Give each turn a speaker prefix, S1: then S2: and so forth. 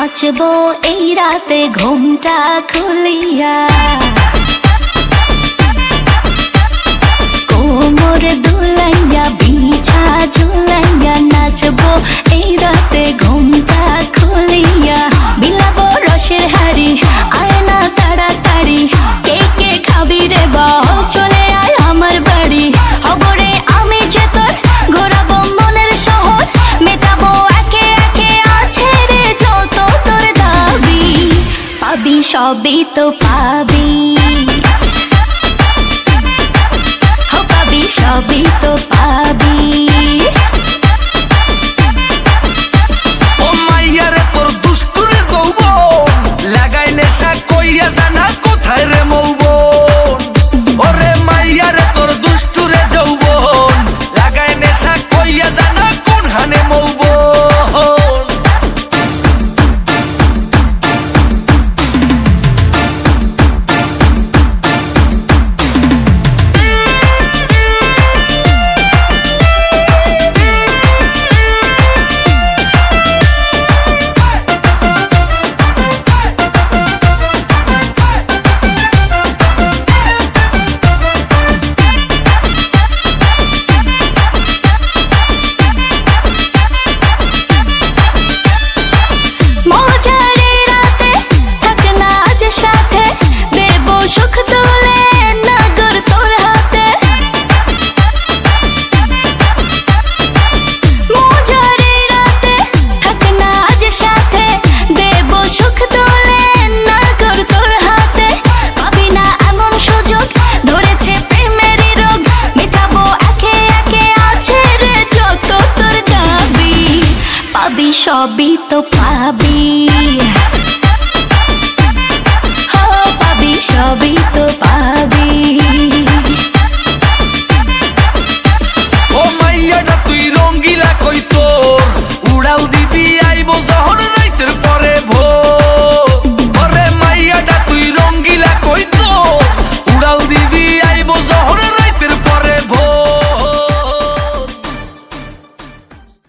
S1: নাচবো এই রাতে ঘুমটা খুলিয়া, কোমর দুলাইয়া বিছা ঝুলাইয়া নাচবো এই রাতে ঘুমটা খুলিয়া। বিলাবো রসের হাড়ি আয় না তাড়াতাড়ি, কে কে খাবি রে বল চলে আয় আমার বাড়ি। হবরে আমি যে তোর ঘোরাবো মনের শহর, মেটাবো একে একে আছে রে যত তোর দাবি। পাবি সবই তো পাবি, পাবি সবই তো পাবি।
S2: ও মাইয়া রে তোর দুষ্টুরে যৌবন, লাগাই নেশা কইয়া জানা কোথায় রে মৌবন। ওরে মাইয়া রে তোর দুষ্টুরে যৌবন, লাগাই নেশা কইয়া জানা কোন হানে মৌবন।
S1: সুখ তুলে নাগর তোর হাতে, মজারে রাতে থাক না আজ সাথে, দেব সুখ তুলে নাগর তোর হাতে। পাবি না এমন সুযোগ, ধরেছে প্রেমেরই রোগ, মেটাবো একে একে আছে রে যত তোর দাবি। পাবি সবই তো পাবি, সবই তো পাবি।
S2: ও মাইয়াটা তুই রঙ্গিলা কইতে